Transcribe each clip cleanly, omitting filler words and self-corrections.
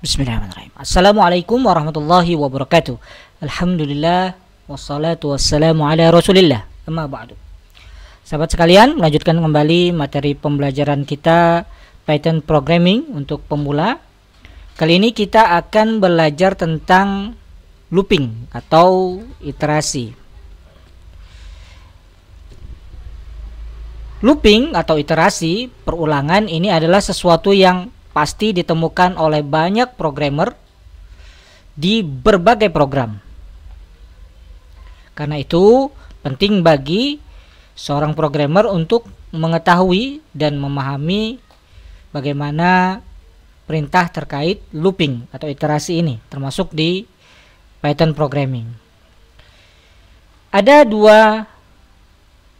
Bismillahirrahmanirrahim. Assalamualaikum warahmatullahi wabarakatuh. Alhamdulillah wassalatu wassalamu ala Rasulillah. Amma ba'du. Sahabat sekalian, melanjutkan kembali materi pembelajaran kita Python Programming untuk pemula. Kali ini kita akan belajar tentang looping atau iterasi. Looping atau iterasi perulangan ini adalah sesuatu yang pasti ditemukan oleh banyak programmer di berbagai program. Karena itu penting bagi seorang programmer untuk mengetahui dan memahami bagaimana perintah terkait looping atau iterasi ini, termasuk di Python Programming. Ada dua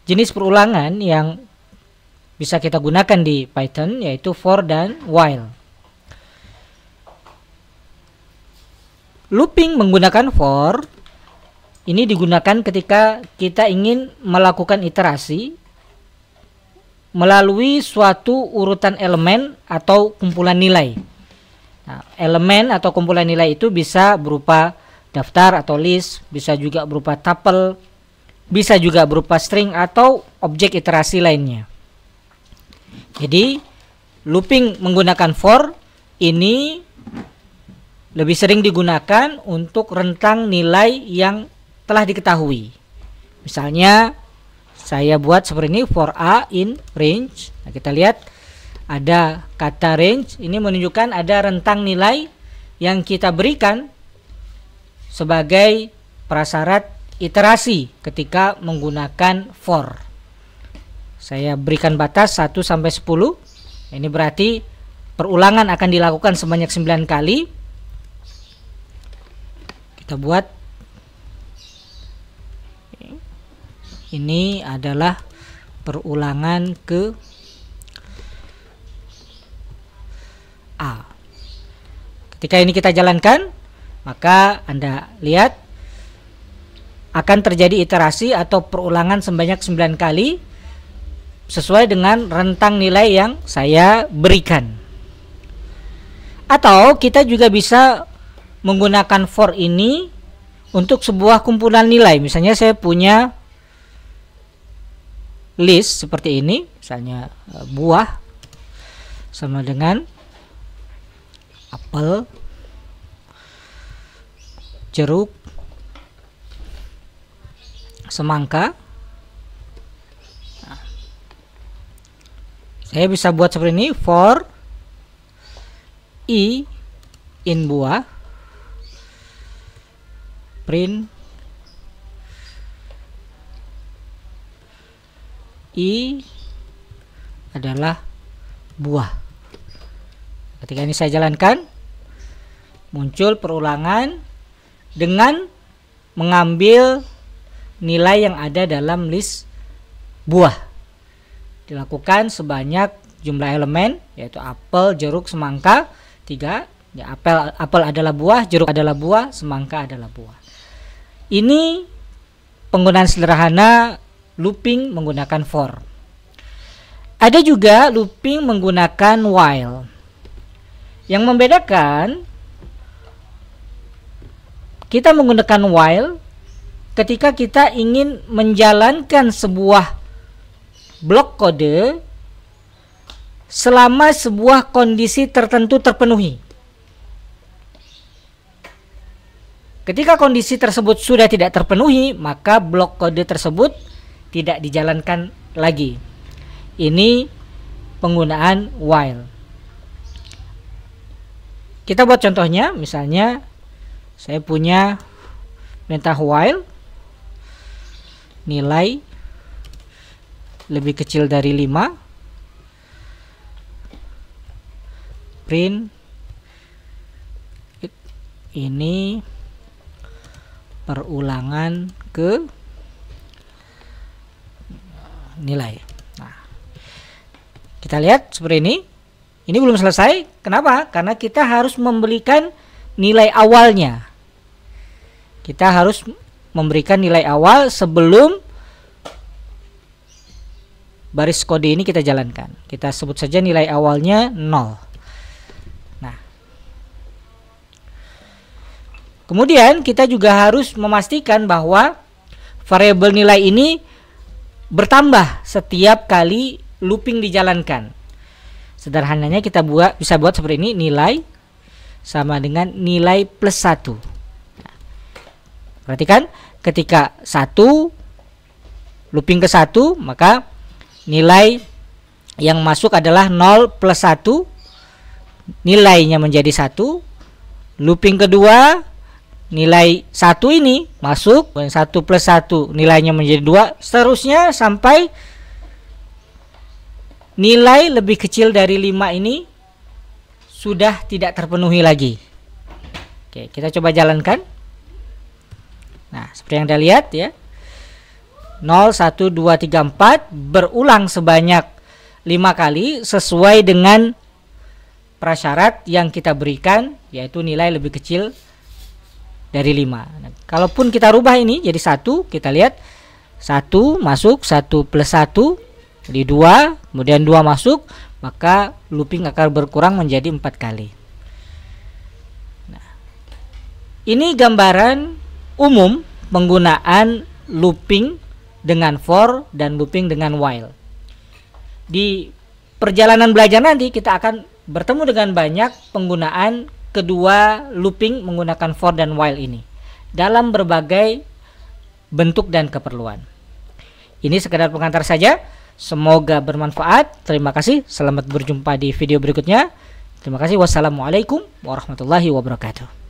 jenis perulangan yang bisa kita gunakan di Python, yaitu for dan while. Looping menggunakan for ini digunakan ketika kita ingin melakukan iterasi melalui suatu urutan elemen atau kumpulan nilai. Nah, elemen atau kumpulan nilai itu bisa berupa daftar atau list, bisa juga berupa tuple, bisa juga berupa string atau objek iterasi lainnya. Jadi looping menggunakan for ini lebih sering digunakan untuk rentang nilai yang telah diketahui. Misalnya saya buat seperti ini, for a in range. Nah, kita lihat ada kata range, ini menunjukkan ada rentang nilai yang kita berikan sebagai prasyarat iterasi ketika menggunakan for. Saya berikan batas 1 sampai 10. Ini berarti perulangan akan dilakukan sebanyak 9 kali. Kita buat. Ini adalah perulangan ke A. Ketika ini kita jalankan, maka Anda lihat akan terjadi iterasi atau perulangan sebanyak 9 kali sesuai dengan rentang nilai yang saya berikan. Atau kita juga bisa menggunakan for ini untuk sebuah kumpulan nilai. Misalnya saya punya list seperti ini, misalnya buah sama dengan apel, jeruk, semangka. Saya bisa buat seperti ini, for i in buah, print i adalah buah. Ketika ini saya jalankan, muncul perulangan dengan mengambil nilai yang ada dalam list buah. Dilakukan sebanyak jumlah elemen, yaitu apel, jeruk, semangka 3. Ya, apel adalah buah, jeruk adalah buah, semangka adalah buah. Ini penggunaan sederhana looping menggunakan for. Ada juga looping menggunakan while. Yang membedakan, kita menggunakan while ketika kita ingin menjalankan sebuah blok kode selama sebuah kondisi tertentu terpenuhi. Ketika kondisi tersebut sudah tidak terpenuhi, maka blok kode tersebut tidak dijalankan lagi. Ini penggunaan while. Kita buat contohnya, misalnya saya punya perintah while nilai lebih kecil dari 5, print ini perulangan ke nilai. Nah, kita lihat seperti ini. Ini belum selesai. Kenapa? Karena kita harus memberikan nilai awalnya. Kita harus memberikan nilai awal sebelum baris kode ini kita jalankan. Kita sebut saja nilai awalnya 0. Nah, Kemudian kita juga harus memastikan bahwa variabel nilai ini bertambah setiap kali looping dijalankan. Sederhananya kita bisa buat seperti ini, nilai sama dengan nilai plus 1. Perhatikan, ketika 1 looping ke 1, maka nilai yang masuk adalah 0 plus 1, nilainya menjadi 1. Looping kedua, nilai 1 ini masuk, 1 plus 1 nilainya menjadi 2, seterusnya sampai nilai lebih kecil dari 5 ini sudah tidak terpenuhi lagi. Oke, kita coba jalankan. Nah, seperti yang Anda lihat ya. 0, 1, 2, 3, 4 berulang sebanyak 5 kali sesuai dengan prasyarat yang kita berikan, yaitu nilai lebih kecil dari 5. Nah, kalaupun kita rubah ini jadi 1, kita lihat 1 masuk, 1 plus 1 jadi 2, kemudian 2 masuk, maka looping akan berkurang menjadi 4 kali. Nah, ini gambaran umum penggunaan looping dengan for dan looping dengan while. Di perjalanan belajar nanti kita akan bertemu dengan banyak penggunaan kedua looping menggunakan for dan while ini dalam berbagai bentuk dan keperluan. Ini sekedar pengantar saja. Semoga bermanfaat. Terima kasih. Selamat berjumpa di video berikutnya. Terima kasih. Wassalamualaikum warahmatullahi wabarakatuh.